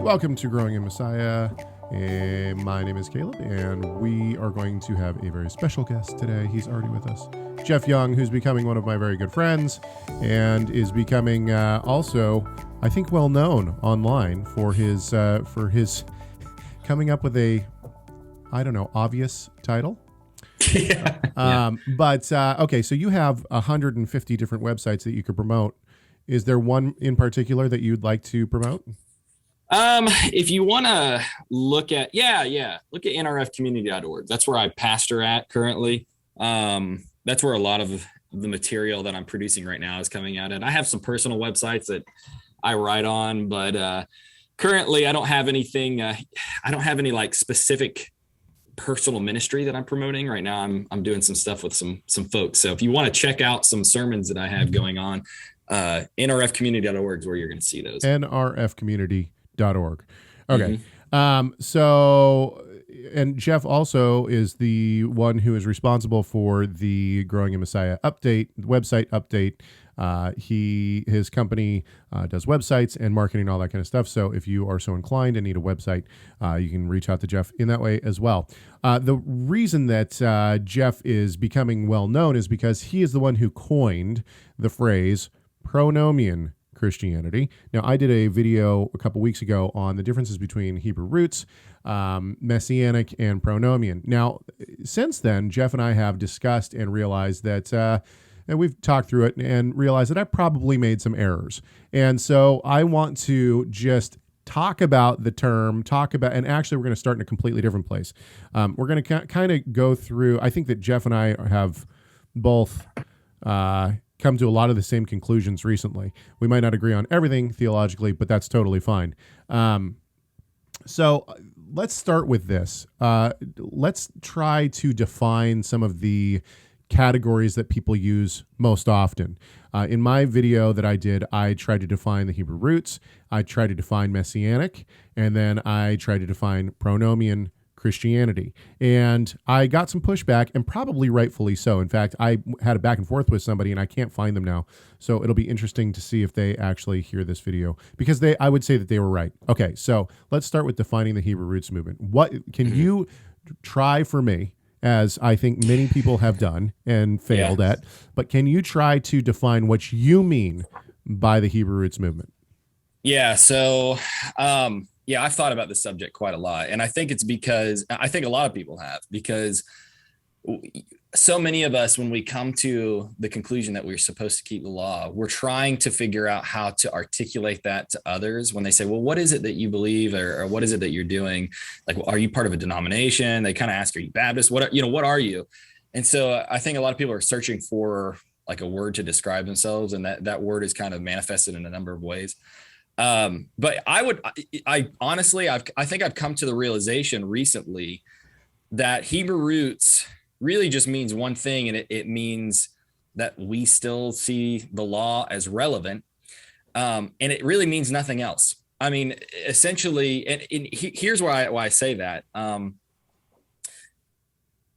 welcome to Growing in Messiah. My name is Caleb, and we are going to have a very special guest today. He's already with us. Jeff Young, who's becoming one of my very good friends, and is becoming also, I think, well known online for his coming up with a, I don't know, obvious title. Okay, so you have 150 different websites that you could promote. Is there one in particular that you'd like to promote? If you want to look at, look at nrfcommunity.org. That's where I pastor at currently. That's where a lot of the material that I'm producing right now is coming out. And I have some personal websites that I write on, but currently I don't have anything. I don't have any like specific personal ministry that I'm promoting right now. I'm doing some stuff with some folks. So if you want to check out some sermons that I have going on, nrfcommunity.org is where you're going to see those. nrfcommunity.org. Okay. So, and Jeff also is the one who is responsible for the Growing in Messiah website update. His company does websites and marketing, all that kind of stuff. So if you are so inclined and need a website, you can reach out to Jeff in that way as well. The reason that Jeff is becoming well known is because he is the one who coined the phrase Pronomian Christianity. Now, I did a video a couple weeks ago on the differences between Hebrew roots, Messianic, and Pronomian. Now, since then, Jeff and I have discussed and realized that, and we've talked through it and realized that I probably made some errors. And so I want to just talk about the term, and actually we're going to start in a completely different place. We're going to kind of go through, I think that Jeff and I have both come to a lot of the same conclusions recently. We might not agree on everything theologically, but that's totally fine. So let's start with this. Let's try to define some of the categories that people use most often. In my video that I did, I tried to define the Hebrew roots, I tried to define Messianic, and then I tried to define Pronomian Christianity. And I got some pushback, and probably rightfully so. In fact, I had a back and forth with somebody, and I can't find them now. So it'll be interesting to see if they actually hear this video, because I would say that they were right. Okay, so let's start with defining the Hebrew roots movement. What can you try for me, as I think many people have done and failed at, but can you try to define what you mean by the Hebrew roots movement? Yeah, so I've thought about this subject quite a lot. And I think it's because I think a lot of people have, because so many of us, when we come to the conclusion that we're supposed to keep the law, we're trying to figure out how to articulate that to others when they say, well, what is it that you believe, or what is it that you're doing? Like, are you part of a denomination? They kind of ask, are you Baptist? What are you? And so I think a lot of people are searching for like a word to describe themselves. And that word is kind of manifested in a number of ways. But I honestly think I've come to the realization recently that Hebrew roots really just means one thing, and it means that we still see the law as relevant. And it really means nothing else. I mean, essentially, and here's why I say that.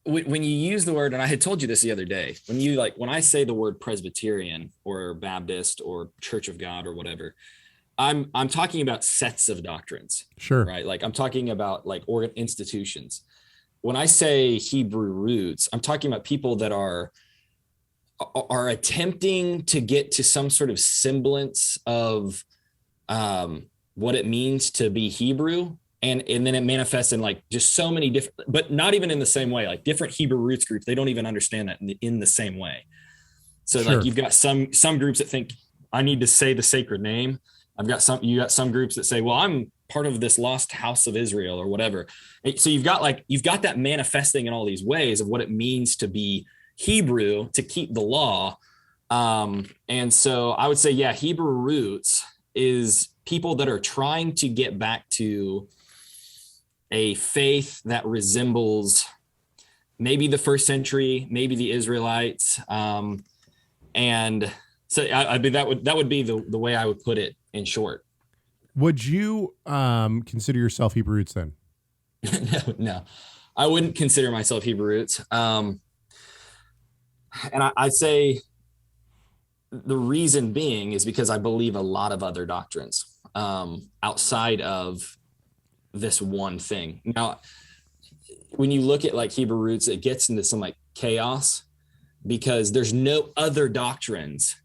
When you use the word, and I had told you this the other day, when I say the word Presbyterian or Baptist or Church of God or whatever, I'm talking about sets of doctrines. Sure. Right. Like I'm talking about like institutions. When I say Hebrew roots, I'm talking about people that are attempting to get to some sort of semblance of what it means to be Hebrew. And then it manifests in like just so many different, but not even in the same way, like different Hebrew roots groups. They don't even understand that in the same way. So Like you've got some groups that think I need to say the sacred name. You got some groups that say, well, I'm part of this lost house of Israel or whatever. So you've got that manifesting in all these ways of what it means to be Hebrew, to keep the law. And so I would say, Hebrew roots is people that are trying to get back to a faith that resembles maybe the first century, maybe the Israelites. And so I mean, that would be the way I would put it in short. Would you consider yourself Hebrew roots then? No, I wouldn't consider myself Hebrew roots. And I'd say the reason being is because I believe a lot of other doctrines outside of this one thing. Now, when you look at like Hebrew roots, it gets into some like chaos because there's no other doctrines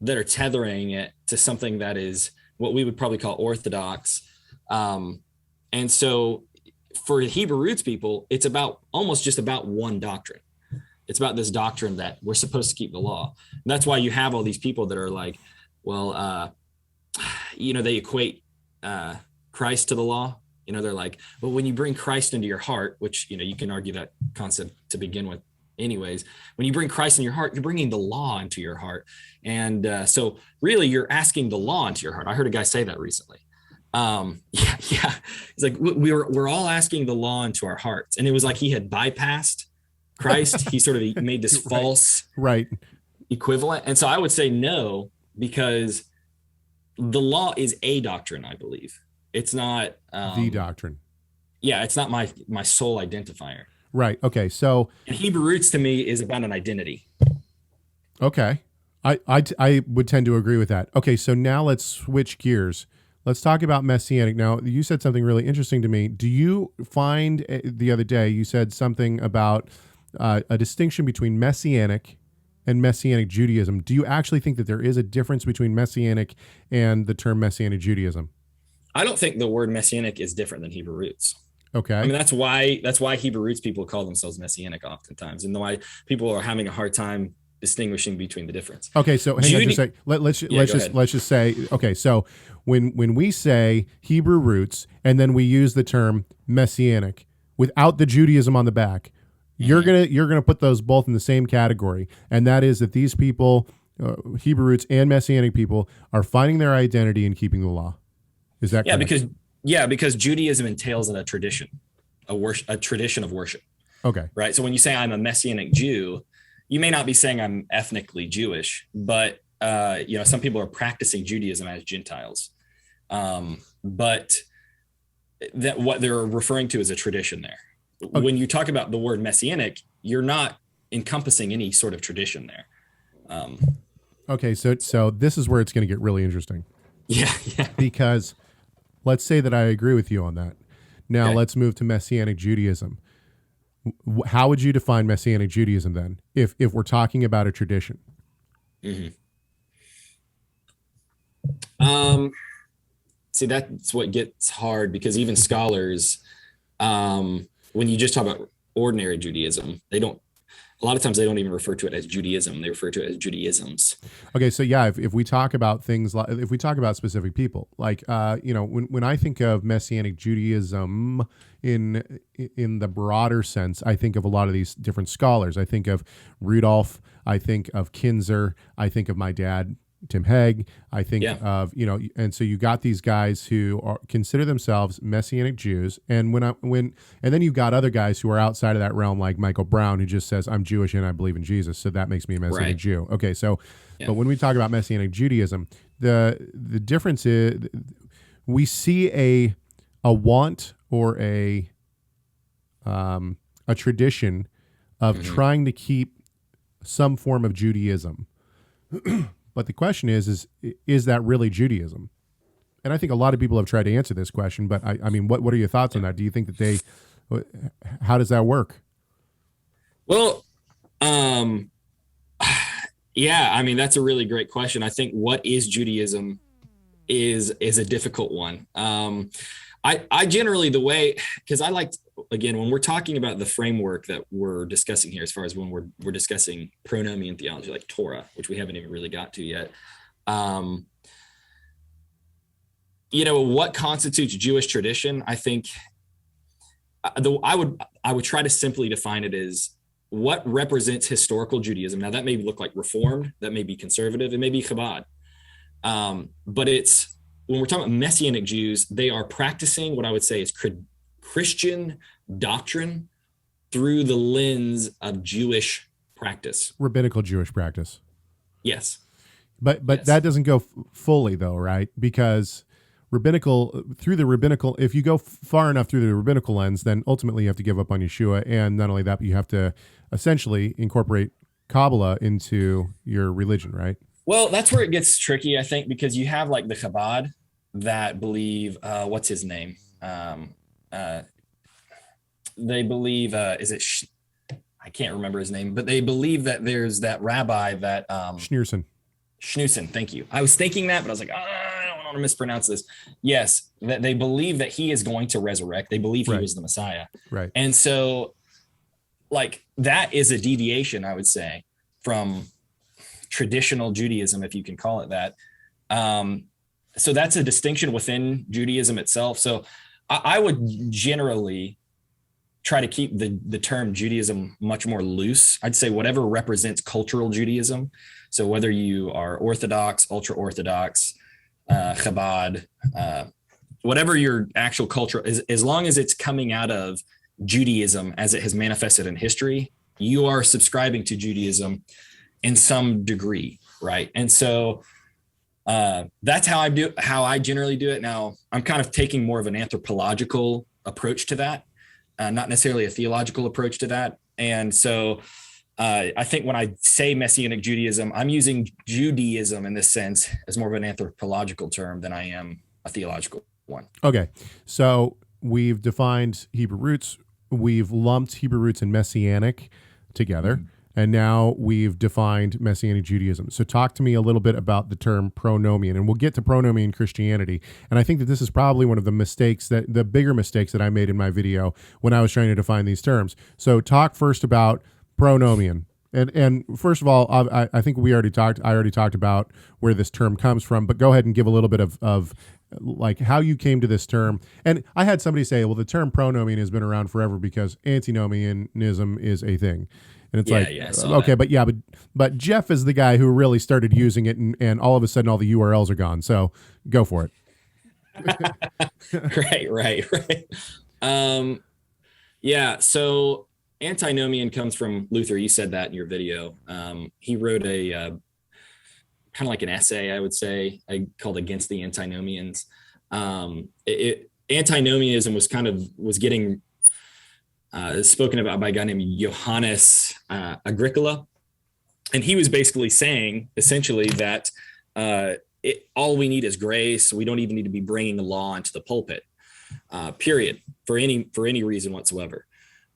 that are tethering it to something that is what we would probably call orthodox. And so for Hebrew roots people, it's about almost just about one doctrine. It's about this doctrine that we're supposed to keep the law. And that's why you have all these people that are like, well, they equate Christ to the law. They're like, well, when you bring Christ into your heart, which, you can argue that concept to begin with anyways, when you bring Christ in your heart, you're bringing the law into your heart. And so really you're asking the law into your heart. I heard a guy say that recently. He's like, we're all asking the law into our hearts. And it was like he had bypassed Christ. He sort of made this false equivalent. And so I would say no, because the law is a doctrine, I believe. It's not the doctrine. Yeah, it's not my sole identifier. Right. Okay. So and Hebrew roots to me is about an identity. Okay. I would tend to agree with that. Okay. So now let's switch gears. Let's talk about Messianic. Now, you said something really interesting to me. Do you find the other day you said something about a distinction between Messianic and Messianic Judaism? Do you actually think that there is a difference between Messianic and the term Messianic Judaism? I don't think the word Messianic is different than Hebrew roots. Okay. I mean, that's why Hebrew roots people call themselves Messianic oftentimes, and why people are having a hard time distinguishing between the difference. Okay, so hang on just a sec. Let's just say, okay, so when we say Hebrew roots and then we use the term Messianic without the Judaism on the back, you're gonna put those both in the same category, and that is that these people, Hebrew roots and Messianic people, are finding their identity in keeping the law. Is that correct? Because Judaism entails a tradition, a tradition of worship. Okay. Right. So when you say I'm a Messianic Jew, you may not be saying I'm ethnically Jewish, but some people are practicing Judaism as Gentiles. But that what they're referring to is a tradition there. Okay. When you talk about the word Messianic, you're not encompassing any sort of tradition there. Okay. So this is where it's going to get really interesting. Yeah. Because let's say that I agree with you on that. Now let's move to Messianic Judaism. How would you define Messianic Judaism then, if we're talking about a tradition? Mm-hmm. See, that's what gets hard, because even scholars, when you just talk about ordinary Judaism, a lot of times they don't even refer to it as Judaism. They refer to it as Judaisms. Okay, so yeah, if we talk about things like, if we talk about specific people, like when I think of Messianic Judaism in the broader sense, I think of a lot of these different scholars. I think of Rudolph. I think of Kinzer. I think of my dad, Tim Hegg. I think of, and so you got these guys who consider themselves Messianic Jews, and and then you've got other guys who are outside of that realm, like Michael Brown, who just says, I'm Jewish and I believe in Jesus, so that makes me a Messianic Jew. Okay, so, but when we talk about Messianic Judaism, the difference is we see a want or a tradition of trying to keep some form of Judaism. But the question is that really Judaism? And I think a lot of people have tried to answer this question, but I mean, what are your thoughts on that? Do you think that how does that work? Well, yeah, I mean, that's a really great question. I think what is Judaism is a difficult one. I generally, because I like, again, when we're talking about the framework that we're discussing here, as far as when we're discussing pronomian theology, like Torah, which we haven't even really got to yet, what constitutes Jewish tradition? I think I would try to simply define it as what represents historical Judaism. Now that may look like Reformed, that may be conservative, it may be Chabad, but it's, when we're talking about Messianic Jews, they are practicing what I would say is Christian doctrine through the lens of Jewish practice. Rabbinical Jewish practice. Yes. But yes. That doesn't go fully though, right? Because if you go far enough through the rabbinical lens, then ultimately you have to give up on Yeshua. And not only that, but you have to essentially incorporate Kabbalah into your religion, right? Well, that's where it gets tricky, I think, because you have like the Chabad that believe, what's his name? they believe, I can't remember his name, but they believe that there's that rabbi that Schneerson, thank you. I was thinking that, but I was like, I don't want to mispronounce this. Yes, that they believe that he is going to resurrect. They believe he was the Messiah. Right. And so, like, that is a deviation, I would say, from traditional Judaism, if you can call it that. So that's a distinction within Judaism itself. So I would generally try to keep the term Judaism much more loose. I'd say whatever represents cultural Judaism. So whether you are Orthodox, ultra Orthodox, Chabad, whatever your actual culture is, as long as it's coming out of Judaism as it has manifested in history, you are subscribing to Judaism in some degree, right? And so that's how I generally do it. Now, I'm kind of taking more of an anthropological approach to that, not necessarily a theological approach to that. And so I think when I say Messianic Judaism, I'm using Judaism in this sense as more of an anthropological term than I am a theological one. Okay. So we've defined Hebrew roots. We've lumped Hebrew roots and Messianic together. Mm-hmm. And now we've defined Messianic Judaism. So talk to me a little bit about the term pronomian, and we'll get to Pronomian Christianity. And I think that this is probably one of the bigger mistakes that I made in my video when I was trying to define these terms. So talk first about pronomian. And first of all, I think I already talked about where this term comes from, but go ahead and give a little bit of like how you came to this term. And I had somebody say, well, the term pronomian has been around forever because antinomianism is a thing. And it's okay, but Jeff is the guy who really started using it, and all of a sudden all the URLs are gone. So go for it. Right. So antinomian comes from Luther. You said that in your video. He wrote a kind of like an essay, I would say, called Against the Antinomians. Antinomianism was getting spoken about by a guy named Johannes Agricola. And he was basically saying essentially that all we need is grace. We don't even need to be bringing the law into the pulpit, period, for any reason whatsoever.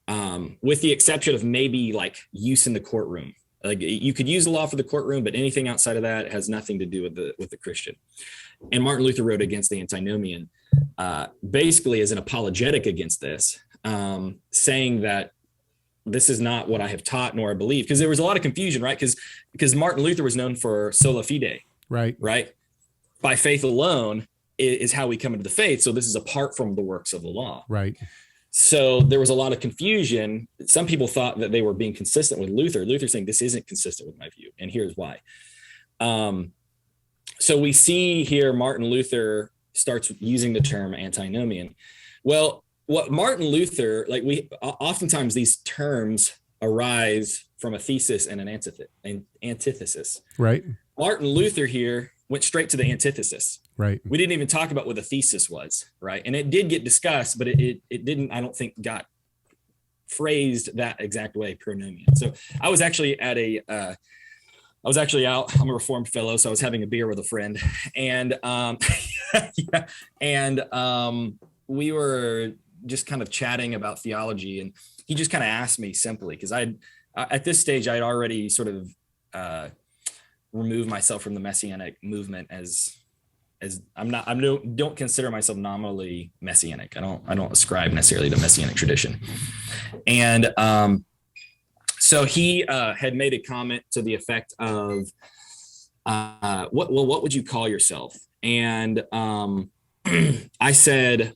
With the exception of maybe like use in the courtroom. Like you could use the law for the courtroom, but anything outside of that has nothing to do with the Christian. And Martin Luther wrote Against the Antinomian, basically as an apologetic against this. Saying that this is not what I have taught nor I believe, because there was a lot of confusion, right? Because Martin Luther was known for sola fide, right? By faith alone is how we come into the faith. So this is apart from the works of the law, right? So there was a lot of confusion. Some people thought that they were being consistent with Luther. Luther saying this isn't consistent with my view, and here's why. So we see here Martin Luther starts using the term antinomian. Well, what Martin Luther, oftentimes these terms arise from a thesis and an antithesis. Right. Martin Luther here went straight to the antithesis. Right. We didn't even talk about what the thesis was, right? And it did get discussed, but it didn't, I don't think, got phrased that exact way, pronomian. So I was actually out, I'm a Reformed fellow, so I was having a beer with a friend, and we were just kind of chatting about theology, and he just kind of asked me simply, because at this stage I'd already sort of removed myself from the Messianic movement as I don't consider myself nominally Messianic. I don't ascribe necessarily to Messianic tradition. And so he had made a comment to the effect of, what would you call yourself? And I said,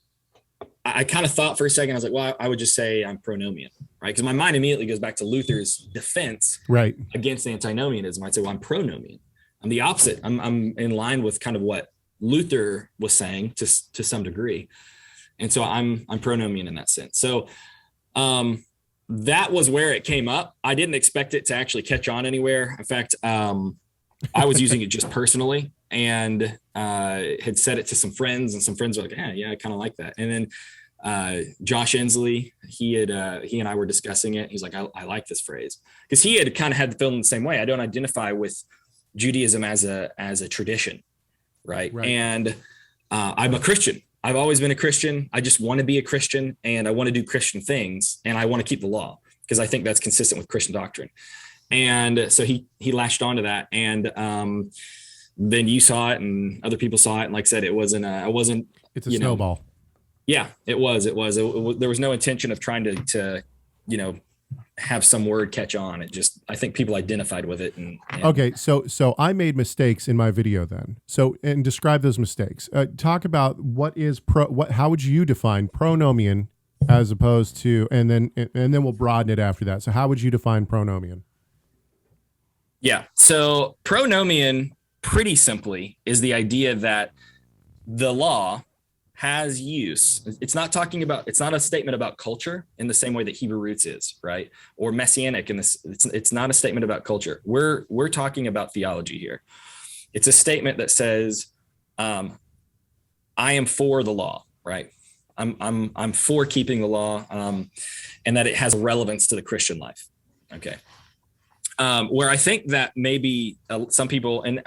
I kind of thought for a second, I was like, well, I would just say I'm pronomian, right? Because my mind immediately goes back to Luther's defense against antinomianism. I'd say, well, I'm pronomian. I'm the opposite. I'm in line with kind of what Luther was saying to some degree. And so I'm pronomian in that sense. So that was where it came up. I didn't expect it to actually catch on anywhere. In fact, I was using it just personally, and had said it to some friends, and some friends were like, yeah, I kind of like that. And then Josh Ensley, he and I were discussing it. He's like, I like this phrase, because he had kind of had the feeling the same way. I don't identify with Judaism as a tradition, right? And I'm a Christian, I've always been a Christian. I just want to be a Christian, and I want to do Christian things, and I want to keep the law because I think that's consistent with Christian doctrine. And so he lashed onto that, and then you saw it, and other people saw it, and like I said, it wasn't. It's a snowball. Yeah, it was. There was no intention of trying to have some word catch on. I think people identified with it. And okay, so I made mistakes in my video then. So, and describe those mistakes. Talk about how would you define pronomian as opposed to, and then we'll broaden it after that. So how would you define pronomian? Yeah. So pronomian, pretty simply, is the idea that the law has use. It's not a statement about culture in the same way that Hebrew roots is, right? Or Messianic in this. It's not a statement about culture. We're talking about theology here. It's a statement that says, I am for the law, right? I'm for keeping the law, and that it has relevance to the Christian life. Okay. Where I think that maybe some people, and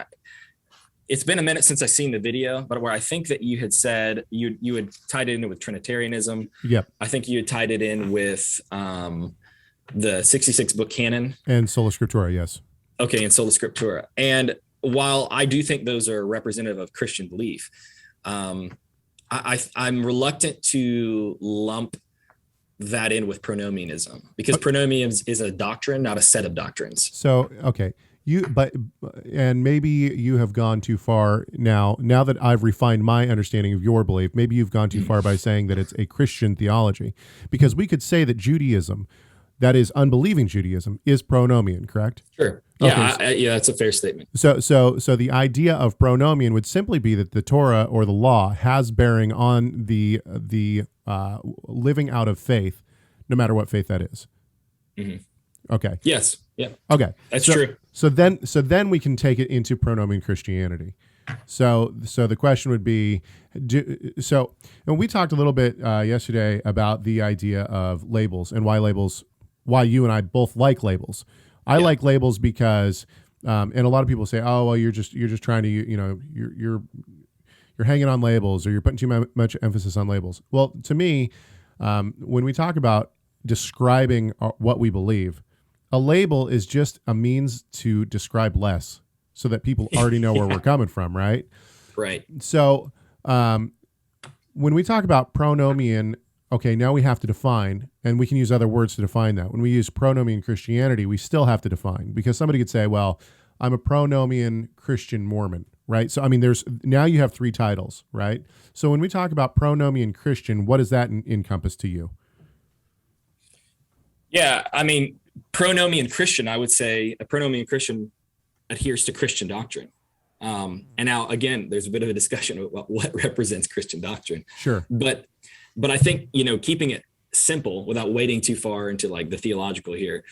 it's been a minute since I've seen the video, but where I think that you had said you had tied it in with Trinitarianism. Yep. I think you had tied it in with the 66 book canon. And Sola Scriptura, yes. Okay, and Sola Scriptura. And while I do think those are representative of Christian belief, I'm reluctant to lump that in with pronomianism, because pronomianism is a doctrine, not a set of doctrines. So, okay. And maybe you have gone too far now that I've refined my understanding of your belief. Maybe you've gone too far by saying that it's a Christian theology, because we could say that Judaism, that is unbelieving Judaism, is pronomian, correct? Sure. Yeah. Okay. Yeah. That's a fair statement. So the idea of pronomian would simply be that the Torah or the law has bearing on the living out of faith, no matter what faith that is. Mm-hmm. Okay. Yes. Yeah. Okay. That's true. So then we can take it into pronomian Christianity. So the question would be, and we talked a little bit yesterday about the idea of labels and why you and I both like labels. I like labels because, and a lot of people say, oh, well, you're just trying to, you're hanging on labels, or you're putting too much emphasis on labels. Well, to me, when we talk about describing what we believe, a label is just a means to describe less, so that people already know where we're coming from, right? Right. So when we talk about pronomian, okay, now we have to define, and we can use other words to define that. When we use pronomian Christianity, we still have to define, because somebody could say, well, I'm a pronomian Christian Mormon, right? So, I mean, now you have 3 titles, right? So when we talk about pronomian Christian, what does that encompass to you? Yeah, I mean, pronomian Christian, I would say a pronomian Christian adheres to Christian doctrine. And now, again, there's a bit of a discussion about what represents Christian doctrine. Sure. But I think, keeping it simple without wading too far into like the theological here.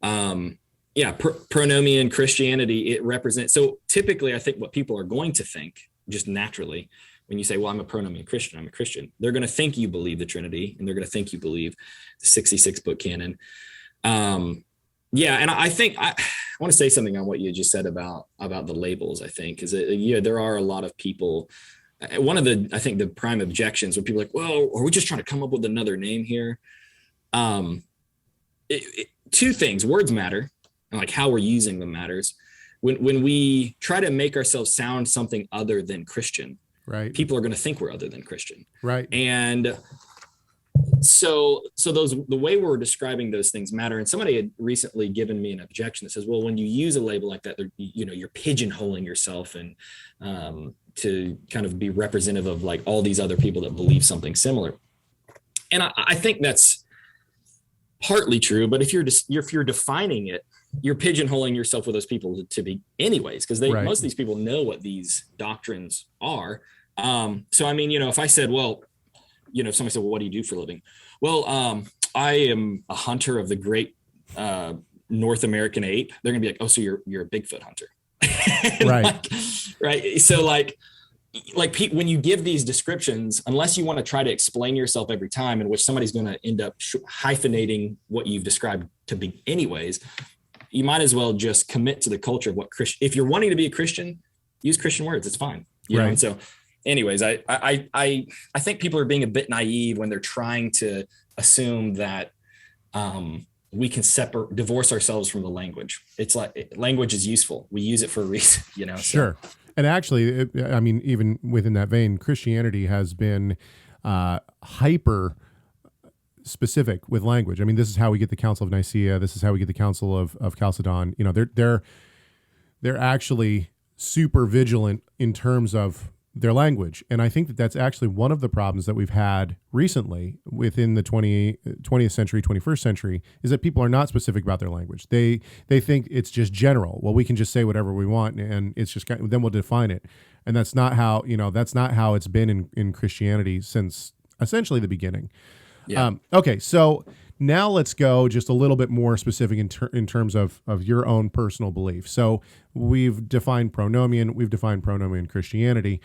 Pronomian Christianity, it represents. So typically, I think what people are going to think just naturally when you say, well, I'm a pronomian Christian, I'm a Christian, they're going to think you believe the Trinity, and they're going to think you believe the 66 book canon. And I think I want to say something on what you just said about the labels, I think, because there are a lot of people. One of I think the prime objections when people are like, well, are we just trying to come up with another name here? 2 things: words matter, and like how we're using them matters. When we try to make ourselves sound something other than Christian, right, people are going to think we're other than Christian, right? And so the way we're describing those things matter. And somebody had recently given me an objection that says, well, when you use a label like that, you're pigeonholing yourself and to kind of be representative of like all these other people that believe something similar. And I think that's partly true, but if you're defining it, you're pigeonholing yourself with those people to be anyways, because right. Most of these people know what these doctrines are. So, I mean, if I said, well, if somebody said, well, what do you do for a living? Well, I am a hunter of the great North American ape. They're gonna be like, oh, so you're a Bigfoot hunter. Right. Right. So like when you give these descriptions, unless you want to try to explain yourself every time, in which somebody's going to end up hyphenating what you've described to be anyways, you might as well just commit to the culture of what Christian. If you're wanting to be a Christian, use Christian words. It's fine. You know? And so anyways, I think people are being a bit naive when they're trying to assume that we can divorce ourselves from the language. It's like language is useful. We use it for a reason, you know? Sure. So. And actually, I mean, even within that vein, Christianity has been hyper specific with language. I mean, this is how we get the Council of Nicaea. This is how we get the Council of Chalcedon. You know, they're actually super vigilant in terms of their language. And I think that that's actually one of the problems that we've had recently within the 20th century, 21st century, is that people are not specific about their language. They think it's just general. Well, we can just say whatever we want and it's just, then we'll define it. And that's not how, that's not how it's been in Christianity since essentially the beginning. Yeah. Okay. So now let's go just a little bit more specific in terms of your own personal belief. So we've defined pronomian, we've defined pronomian Christianity.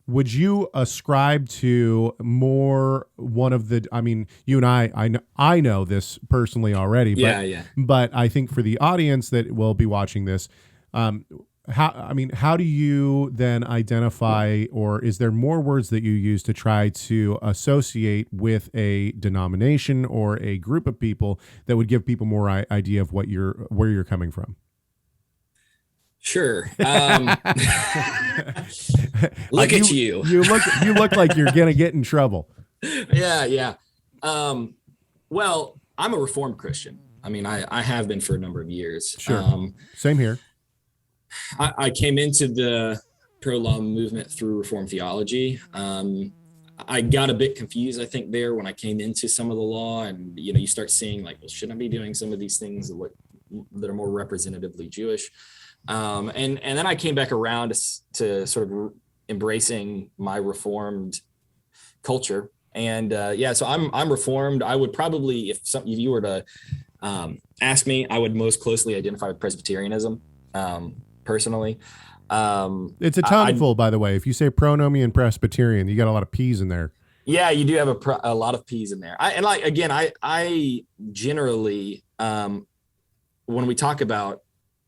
Would you ascribe to more one of the, I mean, you and I know this personally already, but I think for the audience that will be watching this, how do you then identify, or is there more words that you use to try to associate with a denomination or a group of people that would give people more idea of where you're coming from? Sure. Look at you. You look like you're gonna get in trouble. Yeah. Well, I'm a Reformed Christian. I mean, I have been for a number of years. Sure. Same here. I came into the pro-law movement through Reformed theology. I got a bit confused, I think, there when I came into some of the law, and you start seeing like, well, shouldn't I be doing some of these things that are more representatively Jewish? And then I came back around to sort of embracing my Reformed culture. And so I'm Reformed. I would probably, if you were to ask me, I would most closely identify with Presbyterianism. Personally, it's a tongue-full, by the way. If you say pronomian Presbyterian, you got a lot of P's in there. Yeah, you do have a lot of P's in there. I generally, when we talk about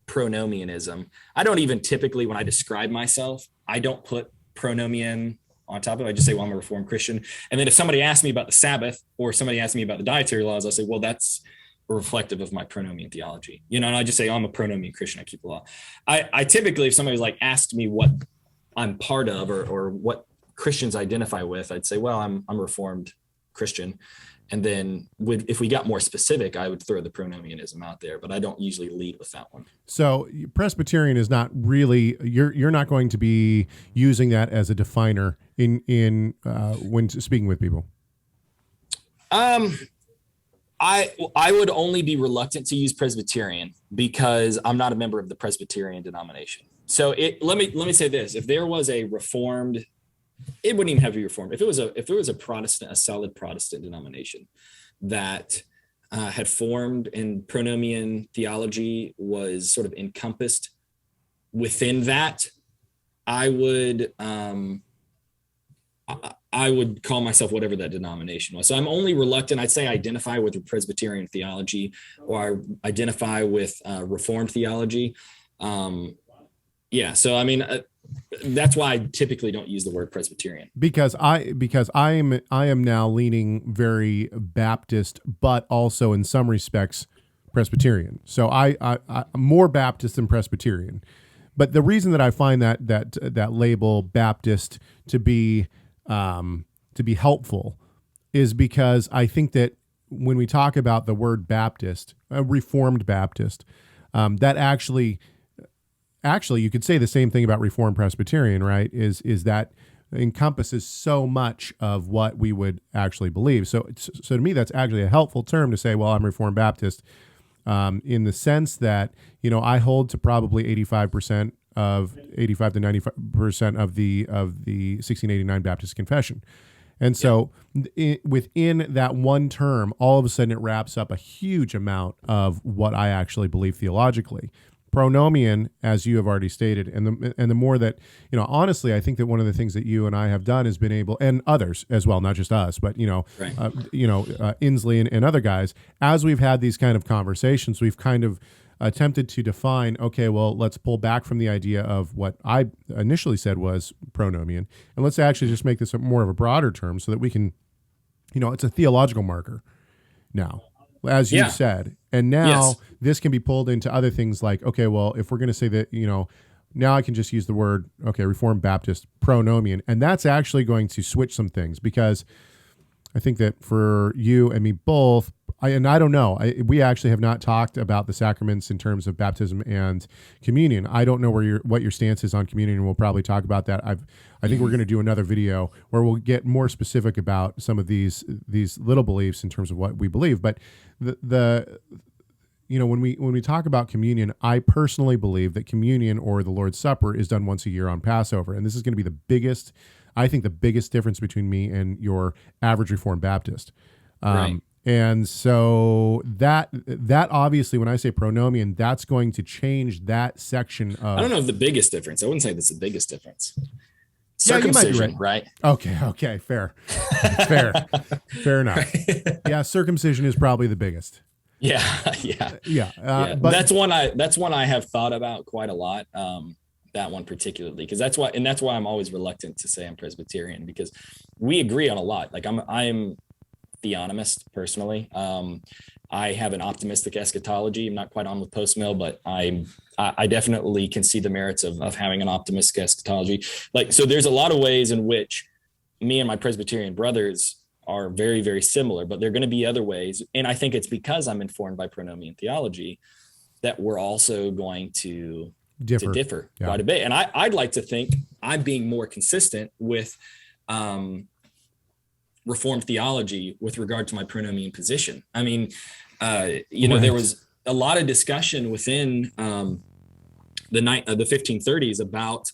pronomianism, I don't even typically, when I describe myself, I don't put pronomian on top of it. I just say, well, I'm a Reformed Christian. And then if somebody asks me about the Sabbath or somebody asks me about the dietary laws, I'll say, well, that's reflective of my pronomian theology, and I just say, oh, I'm a pronomian Christian. I keep the law. I typically, if somebody's like asked me what I'm part of or what Christians identify with, I'd say, well, I'm a Reformed Christian. And then if we got more specific, I would throw the pronomianism out there, but I don't usually lead with that one. So Presbyterian is not really, you're not going to be using that as a definer in when speaking with people. I would only be reluctant to use Presbyterian because I'm not a member of the Presbyterian denomination. So let me say this: if there was a Reformed, it wouldn't even have to be Reformed. If it was a Protestant, a solid Protestant denomination that had formed and pronomian theology was sort of encompassed within that, I would call myself whatever that denomination was. So I'm only reluctant. I'd say I identify with the Presbyterian theology, or I identify with Reformed theology. So I mean, that's why I typically don't use the word Presbyterian. Because I am now leaning very Baptist, but also in some respects Presbyterian. So I'm more Baptist than Presbyterian. But the reason that I find that label Baptist to be helpful is because I think that when we talk about the word Baptist, a Reformed Baptist, that actually you could say the same thing about Reformed Presbyterian, right? Is that encompasses so much of what we would actually believe. So to me, that's actually a helpful term to say, well, I'm Reformed Baptist, in the sense that, I hold to probably 85 to 95% of the 1689 Baptist Confession. And so within that one term, all of a sudden it wraps up a huge amount of what I actually believe theologically. Pronomian, as you have already stated, and the more that, honestly, I think that one of the things that you and I have done has been able, and others as well, not just us, but, Inslee and other guys, as we've had these kind of conversations, we've kind of attempted to define, okay, well, let's pull back from the idea of what I initially said was pronomian, and let's actually just make this more of a broader term so that we can, it's a theological marker now, as you've said. And now this can be pulled into other things like, okay, well, if we're going to say that, now I can just use the word, Reformed Baptist pronomian, and that's actually going to switch some things, because I think that for you and me both, I don't know, we actually have not talked about the sacraments in terms of baptism and communion. I don't know what your stance is on communion, and we'll probably talk about that. I think we're going to do another video where we'll get more specific about some of these little beliefs in terms of what we believe. But when we talk about communion, I personally believe that communion, or the Lord's Supper, is done once a year on Passover, and this is going to be the biggest difference between me and your average Reformed Baptist. Right. And so that obviously, when I say pronomian, that's going to change that section of. I don't know if the biggest difference. I wouldn't say that's the biggest difference. Yeah, Circumcision, you might be right? Okay, fair, fair enough. Right. Yeah, circumcision is probably the biggest. Yeah. But that's one I have thought about quite a lot. That one particularly, because that's why I'm always reluctant to say I'm Presbyterian, because we agree on a lot. Like I'm theonomist personally. I have an optimistic eschatology. I'm not quite on with post-mill, but I definitely can see the merits of having an optimistic eschatology. So there's a lot of ways in which me and my Presbyterian brothers are very, very similar, but there are going to be other ways. And I think it's because I'm informed by pronomian theology that we're also going to differ quite a bit. And I'd like to think I'm being more consistent with Reformed theology with regard to my pronomian position. I mean, there was a lot of discussion within the 1530s about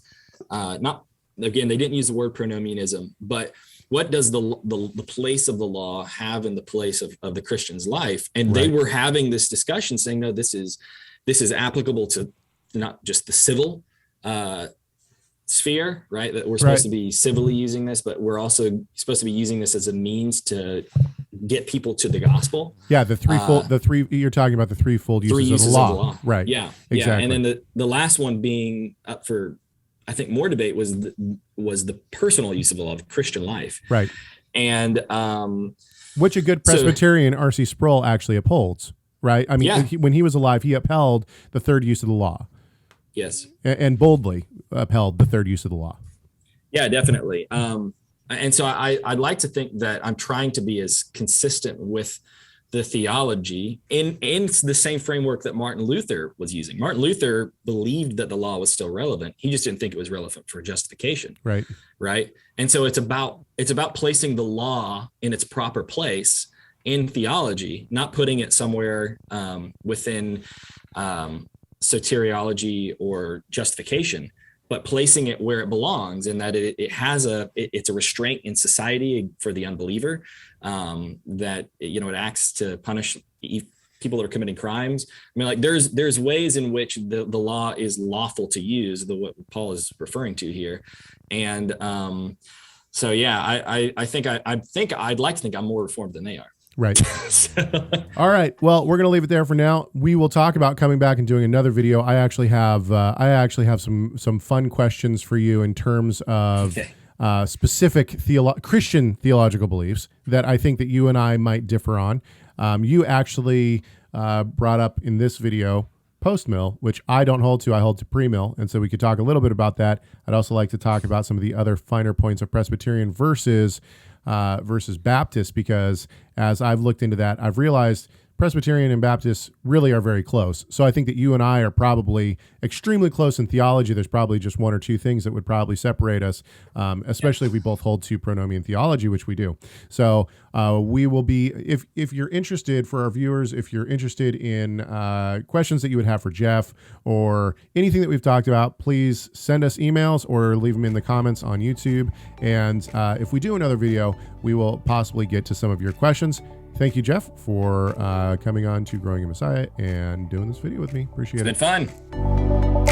they didn't use the word pronomianism, but what does the place of the law have in the place of the Christian's life? And they were having this discussion saying, no, this is applicable to not just the civil sphere, right? That we're supposed to be civilly using this, but we're also supposed to be using this as a means to get people to the gospel. Yeah, you're talking about the threefold uses of the law. Right. Yeah. Exactly. Yeah. And then the last one being up for, I think, more debate was the personal use of the law, the Christian life. Right. And which a good Presbyterian, R.C. Sproul, actually upholds, right? I mean, when he was alive, he upheld the third use of the law. Yes. And boldly upheld the third use of the law. Yeah, definitely. And so I'd like to think that I'm trying to be as consistent with the theology in the same framework that Martin Luther was using. Martin Luther believed that the law was still relevant. He just didn't think it was relevant for justification. Right. Right. And so it's about placing the law in its proper place in theology, not putting it somewhere within soteriology or justification, but placing it where it belongs, in that it's a restraint in society for the unbeliever, that it acts to punish people that are committing crimes. I mean, there's ways in which the law is lawful to use, what Paul is referring to here, and so yeah, I think I'd like to think I'm more reformed than they are. Right. All right. Well, we're going to leave it there for now. We will talk about coming back and doing another video. I actually have some fun questions for you in terms of specific Christian theological beliefs that I think that you and I might differ on. You actually brought up in this video post-mill, which I don't hold to. I hold to pre-mill, and so we could talk a little bit about that. I'd also like to talk about some of the other finer points of Presbyterian versus Baptist, because as I've looked into that, I've realized Presbyterian and Baptists really are very close. So I think that you and I are probably extremely close in theology. There's probably just one or two things that would probably separate us, especially if we both hold to pronomian theology, which we do. So we will be, if you're interested, for our viewers, if you're interested in questions that you would have for Jeff or anything that we've talked about, please send us emails or leave them in the comments on YouTube. And if we do another video, we will possibly get to some of your questions. Thank you, Jeff, for coming on to Growing in Messiah and doing this video with me. Appreciate it. It's been fun.